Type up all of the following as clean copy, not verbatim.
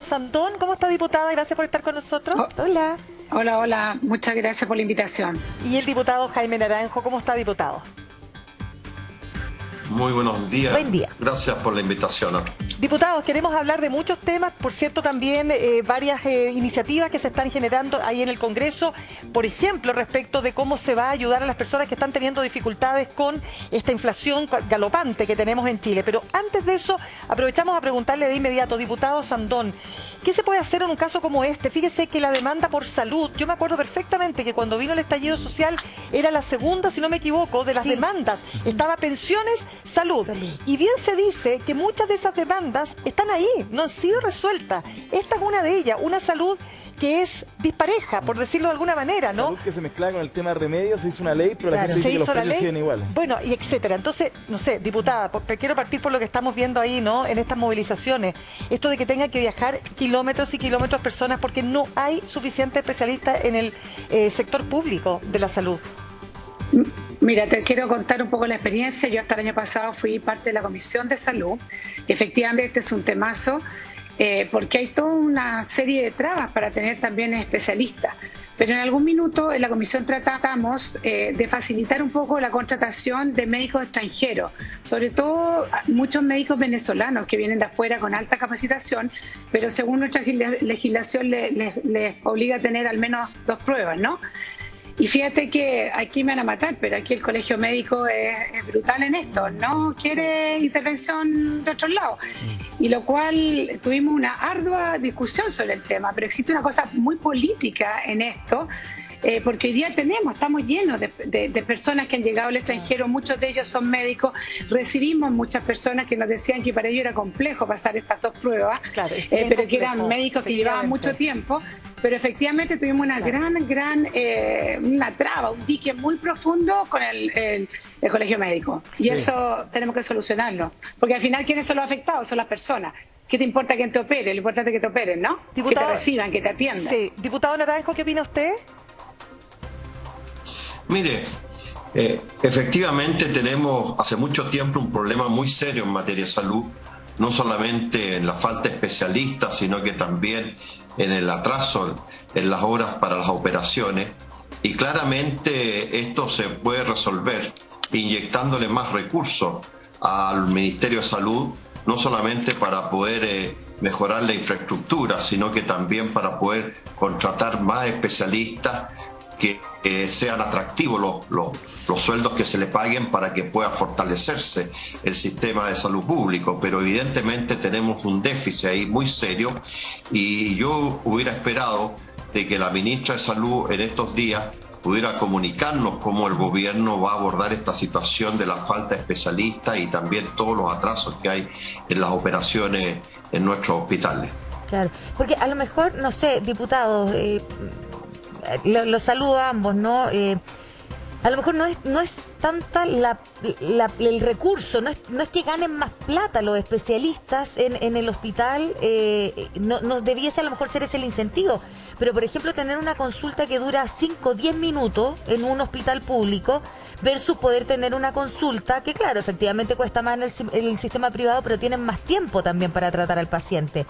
Sandón. ¿Cómo está, diputada? Gracias por estar con nosotros. Hola. Hola, muchas gracias por la invitación. Y el diputado Jaime Naranjo. ¿Cómo está, diputado? Muy buenos días. Buen día. Gracias por la invitación. Diputados, queremos hablar de muchos temas, por cierto también varias iniciativas que se están generando ahí en el Congreso, por ejemplo respecto de cómo se va a ayudar a las personas que están teniendo dificultades con esta inflación galopante que tenemos en Chile. Pero antes de eso, aprovechamos a preguntarle de inmediato, diputado Sandón, ¿qué se puede hacer en un caso como este? Fíjese que la demanda por salud, yo me acuerdo perfectamente que cuando vino el estallido social era la segunda, si no me equivoco, de las demandas. Estaba pensiones, salud. Y bien se dice que muchas de esas demandas están ahí, no han sido resueltas. Esta es una de ellas, una salud que es dispareja, por decirlo de alguna manera, ¿no? Salud que se mezclaba con el tema de remedios, se hizo una ley, pero la gente dice que los precios siguen iguales. Bueno, y etcétera. Entonces, no sé, diputada, quiero partir por lo que estamos viendo ahí, ¿no? En estas movilizaciones. Esto de que tengan que viajar kilómetros y kilómetros personas porque no hay suficientes especialistas en el sector público de la salud. Mira, te quiero contar un poco la experiencia. Yo hasta el año pasado fui parte de la Comisión de Salud. Efectivamente, este es un temazo porque hay toda una serie de trabas para tener también especialistas. Pero en algún minuto en la Comisión tratamos de facilitar un poco la contratación de médicos extranjeros, sobre todo muchos médicos venezolanos que vienen de afuera con alta capacitación, pero según nuestra legislación les obliga a tener al menos 2 pruebas, ¿no? Y fíjate que aquí me van a matar, pero aquí el colegio médico es brutal en esto, no quiere intervención de otros lados. Y lo cual tuvimos una ardua discusión sobre el tema, pero existe una cosa muy política en esto, porque hoy día estamos llenos de personas que han llegado al extranjero, muchos de ellos son médicos, recibimos muchas personas que nos decían que para ellos era complejo pasar estas 2 pruebas, claro, pero que eran médicos que llevaban mucho tiempo, pero efectivamente tuvimos una una traba, un dique muy profundo con el colegio médico, y eso tenemos que solucionarlo, porque al final ¿quiénes son los afectados? Son las personas. ¿Qué te importa quién te opere? Lo importante es que te operen, ¿no? Diputado, que te reciban, que te atiendan. Sí. Diputado Naranjo, ¿qué opina usted? Mire, efectivamente tenemos hace mucho tiempo un problema muy serio en materia de salud, no solamente en la falta de especialistas, sino que también en el atraso en las horas para las operaciones, y claramente esto se puede resolver inyectándole más recursos al Ministerio de Salud, no solamente para poder mejorar la infraestructura, sino que también para poder contratar más especialistas que sean atractivos los sueldos que se le paguen para que pueda fortalecerse el sistema de salud público. Pero evidentemente tenemos un déficit ahí muy serio, y yo hubiera esperado de que la ministra de Salud en estos días pudiera comunicarnos cómo el gobierno va a abordar esta situación de la falta de especialistas y también todos los atrasos que hay en las operaciones en nuestros hospitales. Claro, porque a lo mejor, no sé, diputados, los saludo a ambos, ¿no? A lo mejor no es tanta el recurso, no es que ganen más plata los especialistas en el hospital, no debiese a lo mejor ser ese el incentivo, pero por ejemplo tener una consulta que dura 5 o 10 minutos en un hospital público versus poder tener una consulta que claro, efectivamente cuesta más en el sistema privado, pero tienen más tiempo también para tratar al paciente.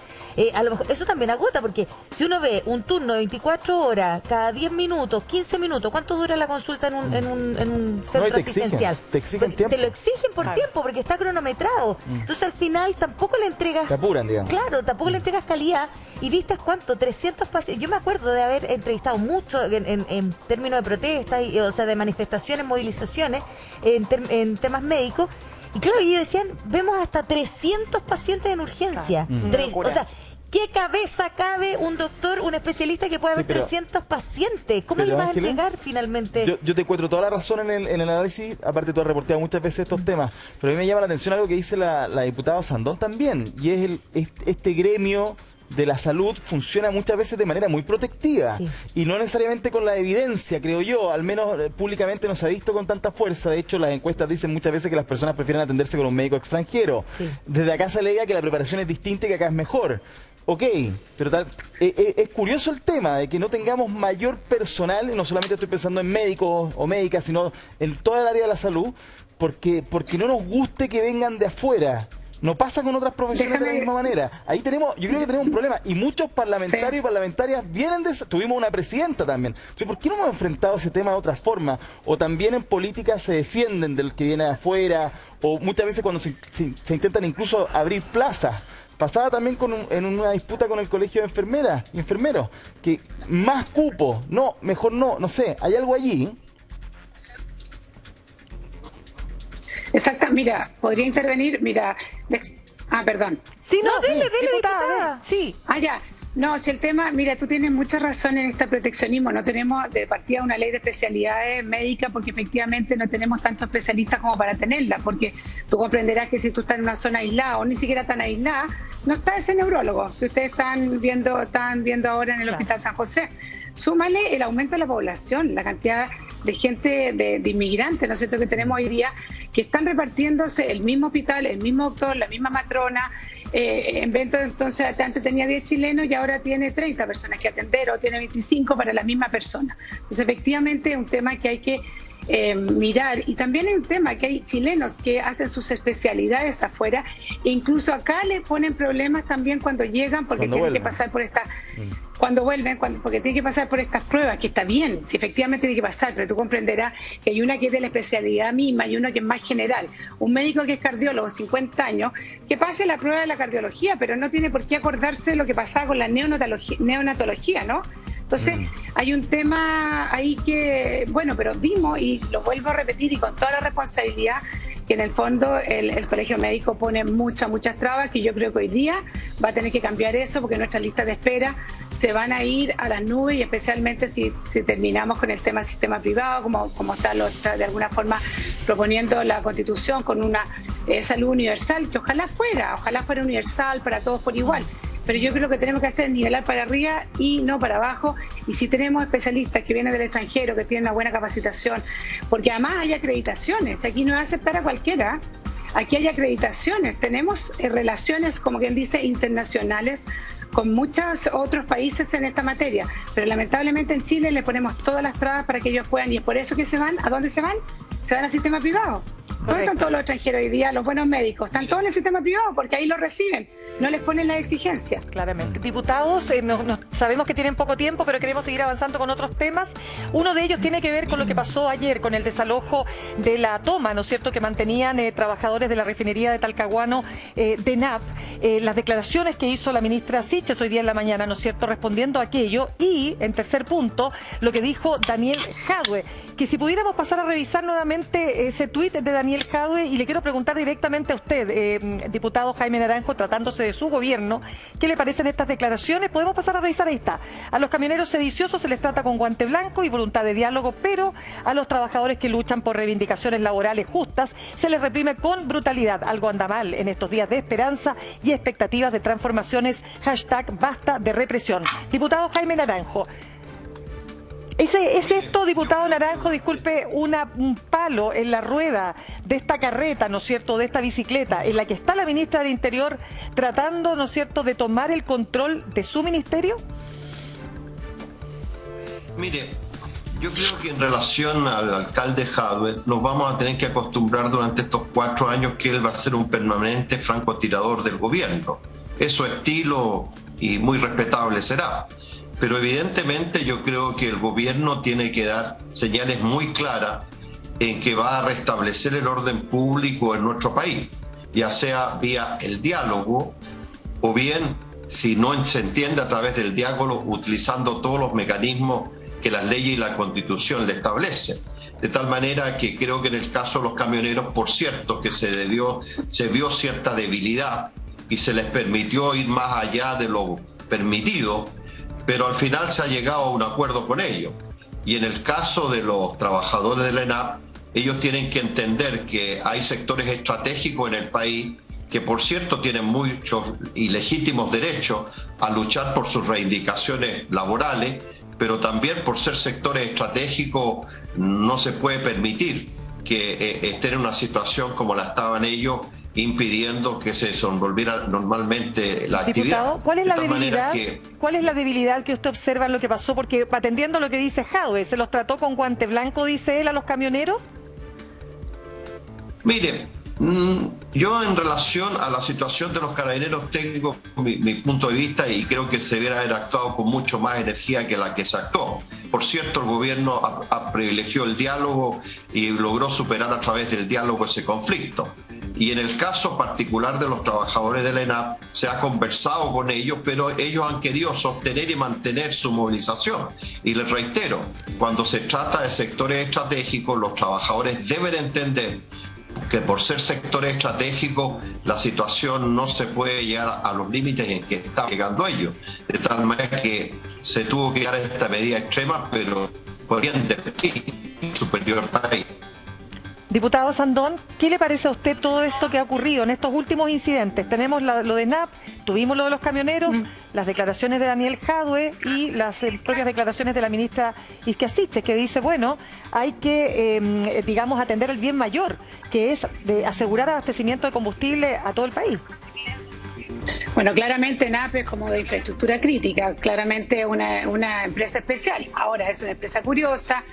A lo mejor eso también agota, porque si uno ve un turno de 24 horas, cada 10 minutos, 15 minutos, ¿cuánto dura la consulta en un centro asistencial? Te exigen tiempo. Te lo exigen por tiempo, porque está cronometrado. Entonces al final tampoco le entregas... Te apuran, digamos. Claro, tampoco le entregas calidad. Y viste cuánto, 300 pacientes. Yo me acuerdo de haber entrevistado mucho en términos de protestas, o sea, de manifestaciones, movilizaciones, en temas médicos. Y claro, ellos decían, vemos hasta 300 pacientes en urgencia. O sea, ¿qué cabeza cabe un doctor, un especialista que pueda ver 300 pacientes? ¿Cómo le vas a entregar finalmente? Yo te encuentro toda la razón en el análisis, aparte tú has reporteado muchas veces estos temas, pero a mí me llama la atención algo que dice la diputada Sandón también, y es este gremio de la salud funciona muchas veces de manera muy protectiva, y no necesariamente con la evidencia, creo yo, al menos públicamente no se ha visto con tanta fuerza. De hecho, las encuestas dicen muchas veces que las personas prefieren atenderse con un médico extranjero. Desde acá se alega que la preparación es distinta y que acá es mejor. Ok, pero es curioso el tema de que no tengamos mayor personal, y no solamente estoy pensando en médicos o médicas, sino en toda el área de la salud, porque no nos guste que vengan de afuera. No pasa con otras profesiones de la misma manera. Ahí tenemos, yo creo que tenemos un problema. Y muchos parlamentarios y parlamentarias vienen de eso. Tuvimos una presidenta también. Entonces, ¿por qué no hemos enfrentado ese tema de otra forma? O también en política se defienden del que viene de afuera, o muchas veces cuando se intentan incluso abrir plazas. Pasaba también en una disputa con el colegio de enfermeras y enfermeros, que más cupo, no, mejor no sé, hay algo allí. Exacto, mira, podría intervenir, perdón. Sí, no, dele, diputada. Sí. Ya. No, si el tema, mira, tú tienes mucha razón en este proteccionismo. No tenemos de partida una ley de especialidades médicas porque efectivamente no tenemos tantos especialistas como para tenerla. Porque tú comprenderás que si tú estás en una zona aislada o ni siquiera tan aislada, no está ese neurólogo que ustedes están viendo ahora en el Hospital San José. Súmale el aumento de la población, la cantidad de gente, de inmigrantes, ¿no es cierto?, que tenemos hoy día, que están repartiéndose el mismo hospital, el mismo doctor, la misma matrona. Entonces antes tenía 10 chilenos y ahora tiene 30 personas que atender, o tiene 25 para la misma persona. Entonces efectivamente es un tema que hay que mirar, y también hay un tema que hay chilenos que hacen sus especialidades afuera e incluso acá le ponen problemas también cuando llegan porque tienen que pasar por porque tienen que pasar por estas pruebas, que está bien, si efectivamente tiene que pasar, pero tú comprenderás que hay una que es de la especialidad misma y una que es más general. Un médico que es cardiólogo, 50 años, que pase la prueba de la cardiología, pero no tiene por qué acordarse lo que pasaba con la neonatología, ¿no? Entonces, hay un tema ahí que, bueno, pero vimos, y lo vuelvo a repetir, y con toda la responsabilidad, que en el fondo el colegio médico pone muchas trabas, que yo creo que hoy día va a tener que cambiar eso, porque nuestras listas de espera se van a ir a las nubes, y especialmente si terminamos con el tema del sistema privado, como está de alguna forma proponiendo la Constitución, con una salud universal, que ojalá fuera universal para todos por igual. Pero yo creo que tenemos que hacer nivelar para arriba y no para abajo. Y si tenemos especialistas que vienen del extranjero, que tienen una buena capacitación, porque además hay acreditaciones, aquí no es aceptar a cualquiera, aquí hay acreditaciones, tenemos relaciones, como quien dice, internacionales con muchos otros países en esta materia, pero lamentablemente en Chile le ponemos todas las trabas para que ellos puedan, y es por eso que se van. ¿A dónde se van? Se van al sistema privado. ¿Dónde están todos los extranjeros hoy día, los buenos médicos? Están todos en el sistema privado porque ahí los reciben, no les ponen las exigencias. Claramente. Diputados, sabemos que tienen poco tiempo, pero queremos seguir avanzando con otros temas. Uno de ellos tiene que ver con lo que pasó ayer, con el desalojo de la toma, ¿no es cierto?, que mantenían trabajadores de la refinería de Talcahuano, de NAP. Las declaraciones que hizo la ministra Siches hoy día en la mañana, ¿no es cierto?, respondiendo a aquello. Y, en tercer punto, lo que dijo Daniel Jadwe, que si pudiéramos pasar a revisar nuevamente ese tuit de Daniel Jadwe, y le quiero preguntar directamente a usted, diputado Jaime Naranjo, tratándose de su gobierno, ¿qué le parecen estas declaraciones? Podemos pasar a revisar. Ahí está. A los camioneros sediciosos se les trata con guante blanco y voluntad de diálogo, pero a los trabajadores que luchan por reivindicaciones laborales justas se les reprime con brutalidad. Algo anda mal en estos días de esperanza y expectativas de transformaciones. #basta de represión. Diputado Jaime Naranjo, ¿Es esto, diputado Naranjo, disculpe, un palo en la rueda de esta carreta, ¿no es cierto?, de esta bicicleta, en la que está la ministra del Interior tratando, ¿no es cierto?, de tomar el control de su ministerio? Mire, yo creo que en relación al alcalde Jadwe, nos vamos a tener que acostumbrar durante estos 4 años que él va a ser un permanente francotirador del gobierno. Eso estilo y muy respetable será. Pero evidentemente yo creo que el gobierno tiene que dar señales muy claras en que va a restablecer el orden público en nuestro país, ya sea vía el diálogo o bien, si no se entiende, a través del diálogo, utilizando todos los mecanismos que las leyes y la Constitución le establecen. De tal manera que creo que en el caso de los camioneros, por cierto, que se vio cierta debilidad y se les permitió ir más allá de lo permitido, pero al final se ha llegado a un acuerdo con ellos. Y en el caso de los trabajadores de la ENAP, ellos tienen que entender que hay sectores estratégicos en el país que, por cierto, tienen muchos y legítimos derechos a luchar por sus reivindicaciones laborales, pero también por ser sectores estratégicos no se puede permitir que estén en una situación como la estaban ellos, impidiendo que se desenvolviera normalmente la actividad. Diputado, ¿cuál es la debilidad que usted observa en lo que pasó? Porque atendiendo lo que dice Jadwe, ¿se los trató con guante blanco, dice él, a los camioneros? Mire, Yo en relación a la situación de los carabineros tengo mi punto de vista y creo que se debiera haber actuado con mucho más energía que la que se actuó. Por cierto, el gobierno privilegió el diálogo y logró superar a través del diálogo ese conflicto. Y en el caso particular de los trabajadores de la ENAP, se ha conversado con ellos, pero ellos han querido sostener y mantener su movilización. Y les reitero, cuando se trata de sectores estratégicos, los trabajadores deben entender que por ser sectores estratégicos la situación no se puede llegar a los límites en que están llegando ellos. De tal manera que se tuvo que dar esta medida extrema, pero por bien del superior país. Diputado Sandón, ¿qué le parece a usted todo esto que ha ocurrido en estos últimos incidentes? Tenemos lo de NAP, tuvimos lo de los camioneros, las declaraciones de Daniel Jadue y las propias declaraciones de la ministra Isquia Siches, que dice, bueno, hay que, digamos, atender el bien mayor, que es de asegurar abastecimiento de combustible a todo el país. Bueno, claramente NAP es como de infraestructura crítica, claramente una empresa especial. Ahora es una empresa curiosa,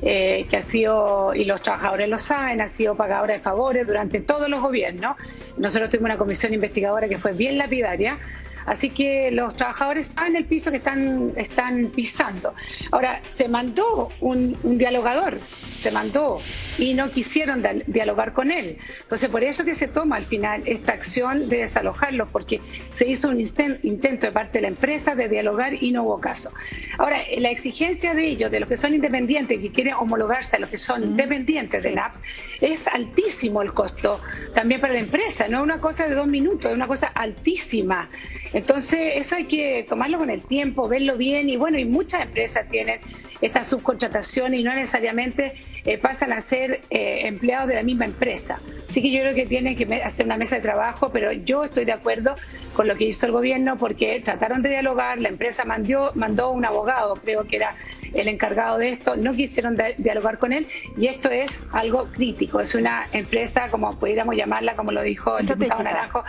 que ha sido, y los trabajadores lo saben, ha sido pagadora de favores durante todos los gobiernos. Nosotros tuvimos una comisión investigadora que fue bien lapidaria, así que los trabajadores saben el piso que están pisando. Ahora, se mandó un dialogador, se mandó, y no quisieron dialogar con él. Entonces, por eso que se toma al final esta acción de desalojarlos, porque se hizo un intento de parte de la empresa de dialogar y no hubo caso. Ahora, la exigencia de ellos, de los que son independientes, que quieren homologarse a los que son dependientes de NAP, es altísimo el costo también para la empresa. No es una cosa de 2 minutos, es una cosa altísima. Entonces, eso hay que tomarlo con el tiempo, verlo bien, y bueno, y muchas empresas tienen esta subcontratación y no necesariamente pasan a ser empleados de la misma empresa. Así que yo creo que tienen que hacer una mesa de trabajo, pero yo estoy de acuerdo con lo que hizo el gobierno, porque trataron de dialogar, la empresa mandó un abogado, creo que era el encargado de esto, no quisieron dialogar con él, y esto es algo crítico, es una empresa, como pudiéramos llamarla, como lo dijo el diputado Naranjo,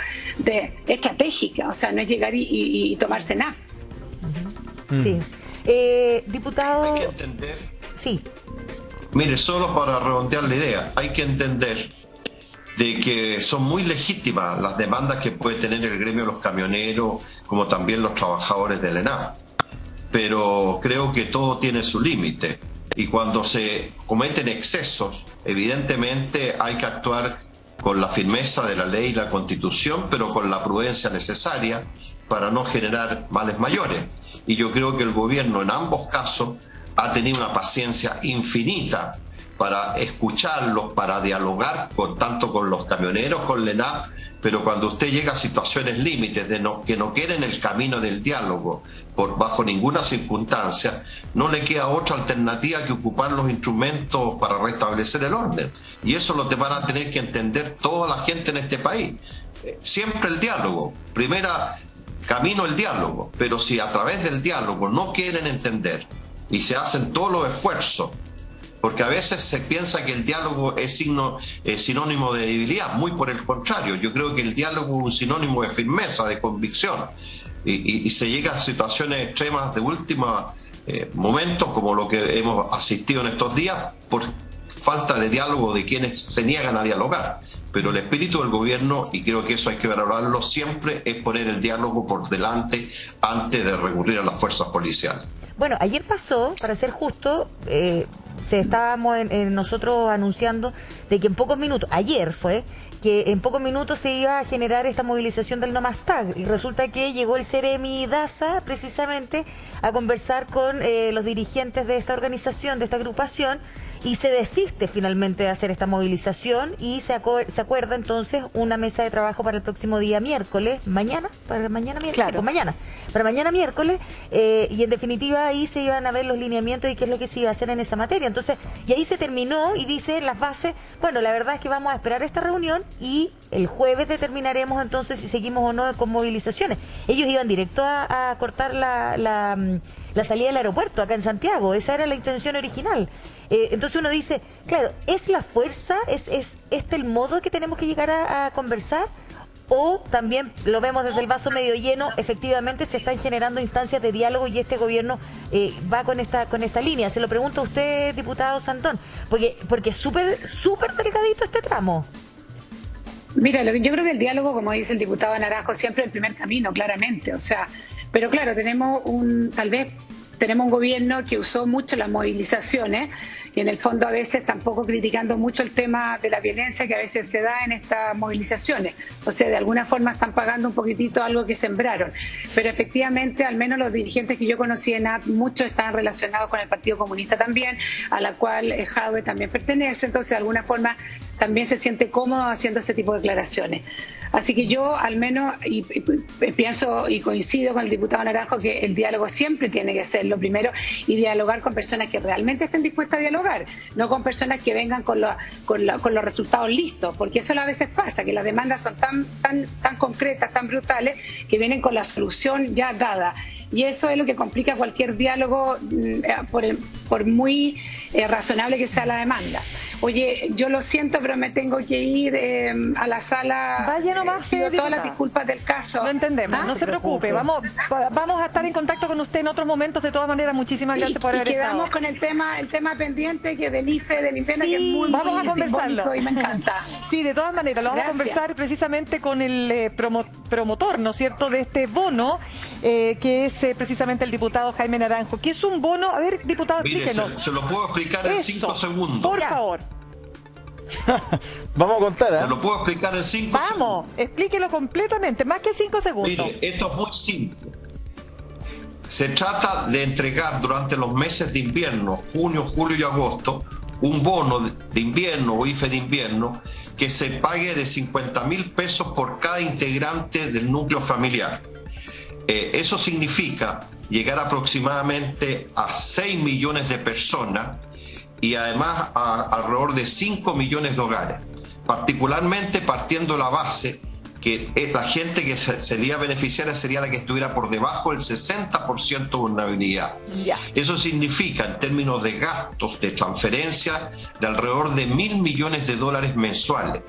estratégica, o sea, no es llegar y tomarse nada. Sí. Diputado... Hay que entender... Sí. Mire, solo para redondear la idea, hay que entender de que son muy legítimas las demandas que puede tener el gremio de los camioneros, como también los trabajadores del ENAP. Pero creo que todo tiene su límite, y cuando se cometen excesos, evidentemente hay que actuar con la firmeza de la ley y la Constitución, pero con la prudencia necesaria para no generar males mayores. Y yo creo que el gobierno en ambos casos ha tenido una paciencia infinita para escucharlos, para dialogar tanto con los camioneros, con la ENAP, pero cuando usted llega a situaciones límites que no quieren el camino del diálogo bajo ninguna circunstancia, no le queda otra alternativa que ocupar los instrumentos para restablecer el orden. Y eso lo van a tener que entender toda la gente en este país. Siempre el diálogo, camino el diálogo, pero si a través del diálogo no quieren entender y se hacen todos los esfuerzos, porque a veces se piensa que el diálogo es sinónimo de debilidad, muy por el contrario, yo creo que el diálogo es un sinónimo de firmeza, de convicción, y se llega a situaciones extremas de último momento, como lo que hemos asistido en estos días, por falta de diálogo de quienes se niegan a dialogar. Pero el espíritu del gobierno, y creo que eso hay que valorarlo siempre, es poner el diálogo por delante antes de recurrir a las fuerzas policiales. Bueno, ayer pasó, para ser justo, estábamos nosotros anunciando de que en pocos minutos, ayer fue, que en pocos minutos se iba a generar esta movilización del No Más TAG, y resulta que llegó el Ceremi Daza precisamente a conversar con los dirigentes de esta organización, de esta agrupación, y se desiste finalmente de hacer esta movilización, y se acuerda entonces una mesa de trabajo para el próximo día miércoles, para mañana miércoles, claro. Sí, pues para mañana miércoles, y en definitiva ahí se iban a ver los lineamientos y qué es lo que se iba a hacer en esa materia. Entonces, y ahí se terminó, y dice las bases, bueno, la verdad es que vamos a esperar esta reunión y el jueves determinaremos entonces si seguimos o no con movilizaciones. Ellos iban directo a cortar la salida del aeropuerto acá en Santiago, esa era la intención original. Entonces uno dice, claro, ¿es la fuerza? ¿Es este el modo que tenemos que llegar a conversar? O también lo vemos desde el vaso medio lleno, efectivamente se están generando instancias de diálogo y este gobierno va con esta línea. Se lo pregunto a usted, diputado Sandón, porque es súper delgadito este tramo. Mira, yo creo que el diálogo, como dice el diputado Naranjo, siempre es el primer camino, claramente. O sea, pero claro, tal vez tenemos un gobierno que usó mucho las movilizaciones y en el fondo a veces tampoco criticando mucho el tema de la violencia que a veces se da en estas movilizaciones. O sea, de alguna forma están pagando un poquitito algo que sembraron. Pero efectivamente, al menos los dirigentes que yo conocí en AP, muchos están relacionados con el Partido Comunista también, a la cual Jadwe también pertenece. Entonces, de alguna forma, también se siente cómodo haciendo ese tipo de declaraciones. Así que yo al menos pienso y coincido con el diputado Naranjo que el diálogo siempre tiene que ser lo primero y dialogar con personas que realmente estén dispuestas a dialogar, no con personas que vengan con los resultados listos, porque eso a veces pasa, que las demandas son tan concretas, tan brutales, que vienen con la solución ya dada. Y eso es lo que complica cualquier diálogo, por muy razonable que sea la demanda. Oye, yo lo siento, pero me tengo que ir a la sala. Vaya nomás, pido todas diputada. las disculpas del caso. Lo entendemos, no se preocupe. Vamos a estar en contacto con usted en otros momentos. De todas maneras, muchísimas gracias por haber estado. Quedamos con el tema pendiente que del IFE, del invierno, que es muy vamos a conversarlo. simbólico y me encanta. Sí, de todas maneras, lo vamos a Gracias. conversar precisamente con el promotor, ¿no es cierto?, de este bono, que es precisamente el diputado Jaime Naranjo, que es un bono, a ver, diputado, Mire, explíquenos. se lo puedo explicar en Eso, 5 segundos. por favor. Vamos a contar, Se lo puedo explicar en 5 segundos. Vamos, explíquelo completamente, más que 5 segundos. Mire, esto es muy simple. Se trata de entregar durante los meses de invierno, junio, julio y agosto, un bono de invierno o IFE de invierno que se pague de 50.000 pesos por cada integrante del núcleo familiar. Eso significa llegar aproximadamente a 6 millones de personas y además a alrededor de 5 millones de hogares, particularmente partiendo la base que la gente que sería beneficiaria sería la que estuviera por debajo del 60% de vulnerabilidad. Ya. Eso significa, en términos de gastos de transferencia, de alrededor de $1.000 millones mensuales,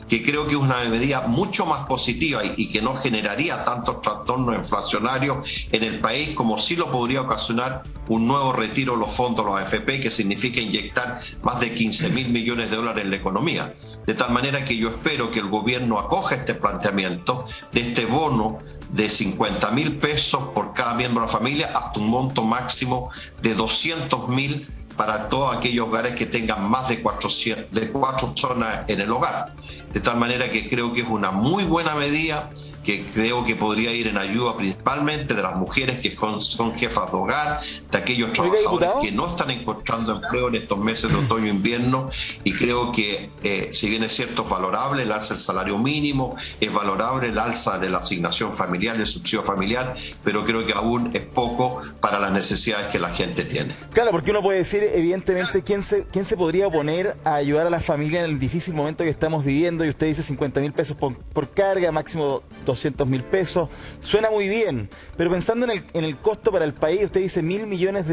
que creo que es una medida mucho más positiva y que no generaría tantos trastornos inflacionarios en el país como sí lo podría ocasionar un nuevo retiro de los fondos de los AFP, que significa inyectar más de $15.000 millones en la economía. De tal manera que yo espero que el gobierno acoja este planteamiento de este bono de 50.000 pesos por cada miembro de la familia hasta un monto máximo de 200.000 para todos aquellos hogares que tengan más de 4 personas en el hogar. De tal manera que creo que es una muy buena medida, que creo que podría ir en ayuda principalmente de las mujeres que son jefas de hogar, de aquellos trabajadores que no están encontrando empleo en estos meses de otoño e invierno, y creo que si bien es cierto es valorable el alza del salario mínimo, es valorable el alza de la asignación familiar, el subsidio familiar, pero creo que aún es poco para las necesidades que la gente tiene. Claro, porque uno puede decir, evidentemente, ¿quién se podría oponer a ayudar a las familias en el difícil momento que estamos viviendo? Y usted dice 50.000 pesos por carga, máximo 200.000 pesos. Suena muy bien, pero pensando en el costo para el país, usted dice $1.000 millones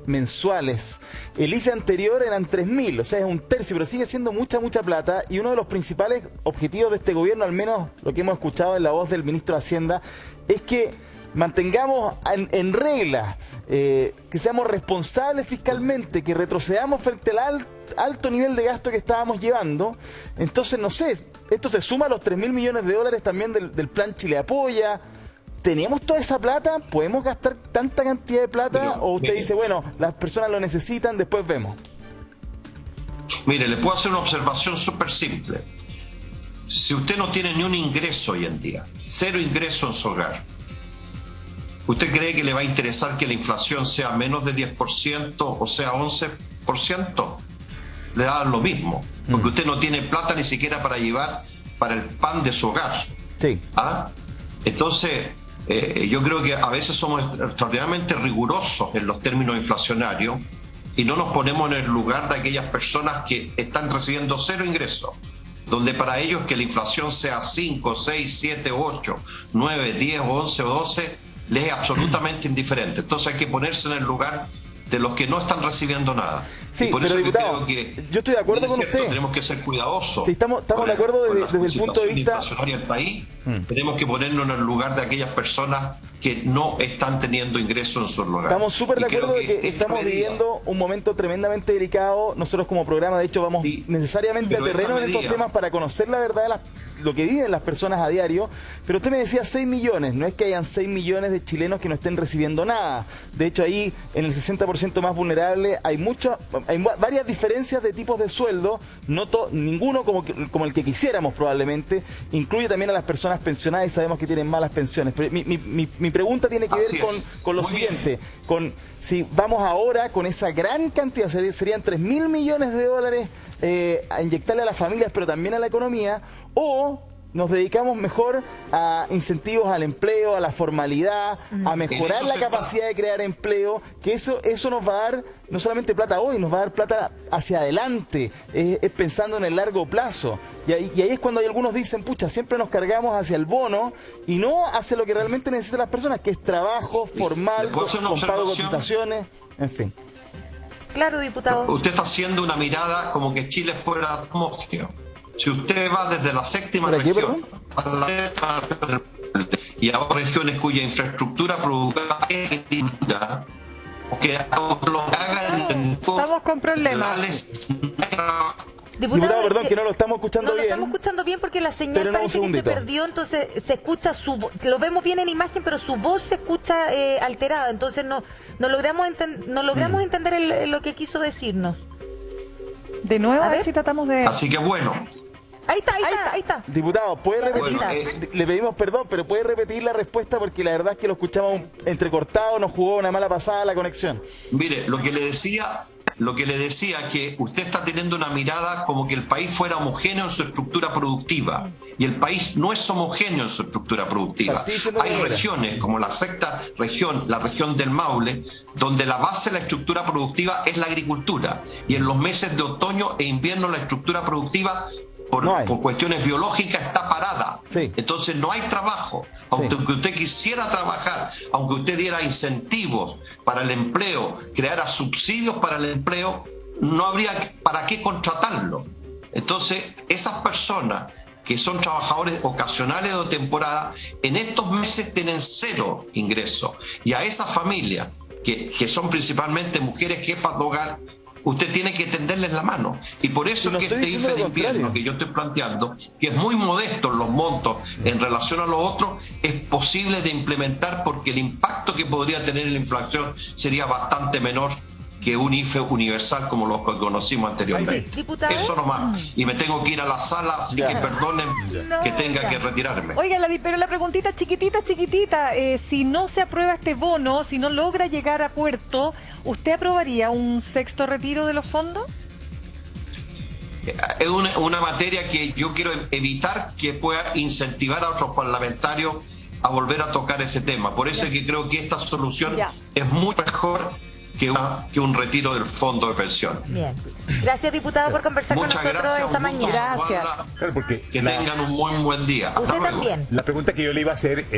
mensuales. El IFE anterior eran 3.000, o sea, es un tercio, pero sigue siendo mucha plata. Y uno de los principales objetivos de este gobierno, al menos lo que hemos escuchado en la voz del ministro de Hacienda, es que mantengamos en regla, que seamos responsables fiscalmente, que retrocedamos frente al alto nivel de gasto que estábamos llevando. Entonces, no sé, esto se suma a los $3.000 millones también del plan Chile Apoya. ¿Tenemos toda esa plata? ¿Podemos gastar tanta cantidad de plata? ¿O usted dice, bueno, las personas lo necesitan, después vemos? Mire, le puedo hacer una observación súper simple. Si usted no tiene ni un ingreso hoy en día, 0 ingreso en su hogar, ¿usted cree que le va a interesar que la inflación sea menos de 10% o sea 11%? Le da lo mismo, porque usted no tiene plata ni siquiera para llevar para el pan de su hogar. Sí. Entonces, yo creo que a veces somos extraordinariamente rigurosos en los términos inflacionarios y no nos ponemos en el lugar de aquellas personas que están recibiendo 0 ingresos, donde para ellos que la inflación sea 5, 6, 7, 8, 9, 10, 11 o 12, les es absolutamente indiferente. Entonces hay que ponerse en el lugar de los que no están recibiendo nada. Sí, y por pero eso diputado, yo estoy de acuerdo con usted. Tenemos que ser cuidadosos. Sí, estamos de acuerdo desde el punto de vista inflacionaria del país. Tenemos que ponernos en el lugar de aquellas personas que no están teniendo ingresos en sus lugares. Estamos súper de acuerdo de que estamos viviendo un momento tremendamente delicado. Nosotros como programa, de hecho, vamos necesariamente a terreno en estos temas para conocer la verdad lo que viven las personas a diario. Pero usted me decía 6 millones, no es que hayan 6 millones de chilenos que no estén recibiendo nada. De hecho, ahí en el 60% más vulnerable hay varias diferencias de tipos de sueldo, ninguno como el que quisiéramos probablemente. Incluye también a las personas pensionadas y sabemos que tienen malas pensiones. Pero mi pregunta tiene que ver con lo siguiente, con si vamos ahora con esa gran cantidad, serían 3.000 millones de dólares a inyectarle a las familias, pero también a la economía, o nos dedicamos mejor a incentivos al empleo, a la formalidad, a mejorar la capacidad de crear empleo, que eso nos va a dar no solamente plata hoy, nos va a dar plata hacia adelante, es pensando en el largo plazo. Y ahí es cuando hay algunos dicen, pucha, siempre nos cargamos hacia el bono y no hacia lo que realmente necesitan las personas, que es trabajo formal, con pago de cotizaciones, en fin. Claro, diputado. Usted está haciendo una mirada como que Chile fuera homogéneo. Si usted va desde la séptima región a la y a regiones cuya infraestructura productiva es distinta, que lo hagan estamos con problemas. Diputado, perdón, que no lo estamos escuchando bien. No lo estamos escuchando bien porque la señal parece que se perdió, entonces se escucha lo vemos bien en imagen, pero su voz se escucha alterada, entonces no logramos entender lo que quiso decirnos. De nuevo, a ver si tratamos de... Así que bueno. Ahí está. Diputado, ¿puede repetir? Le pedimos perdón, pero ¿puede repetir la respuesta? Porque la verdad es que lo escuchamos entrecortado, nos jugó una mala pasada la conexión. Mire, lo que le decía que usted está teniendo una mirada como que el país fuera homogéneo en su estructura productiva, y el país no es homogéneo en su estructura productiva. Hay regiones como la sexta región, la región del Maule, donde la base de la estructura productiva es la agricultura, y en los meses de otoño e invierno la estructura productiva por cuestiones biológicas está parada. Sí. Entonces no hay trabajo. Aunque usted quisiera trabajar, aunque usted diera incentivos para el empleo, creara subsidios para el empleo, no habría para qué contratarlo. Entonces, esas personas que son trabajadores ocasionales o de temporada, en estos meses tienen cero ingresos. Y a esas familias, que son principalmente mujeres jefas de hogar, usted tiene que tenderles la mano. Y por eso es que este IFE de invierno que yo estoy planteando, que es muy modesto en los montos en relación a los otros, es posible de implementar porque el impacto que podría tener en la inflación sería bastante menor que un IFE universal como los que conocimos anteriormente. ¿Diputado? Eso nomás. Y me tengo que ir a la sala, así que perdonen que tenga que retirarme. Oiga, pero la preguntita chiquitita, si no se aprueba este bono, si no logra llegar a puerto, ¿usted aprobaría un sexto retiro de los fondos? Es una materia que yo quiero evitar que pueda incentivar a otros parlamentarios a volver a tocar ese tema. Por eso es que creo que esta solución es mucho mejor que un retiro del fondo de pensión. Bien. Gracias, diputado, por conversar con nosotros esta mañana. Gracias. Claro, porque que tengan un muy buen día. Usted también. La pregunta que yo le iba a hacer es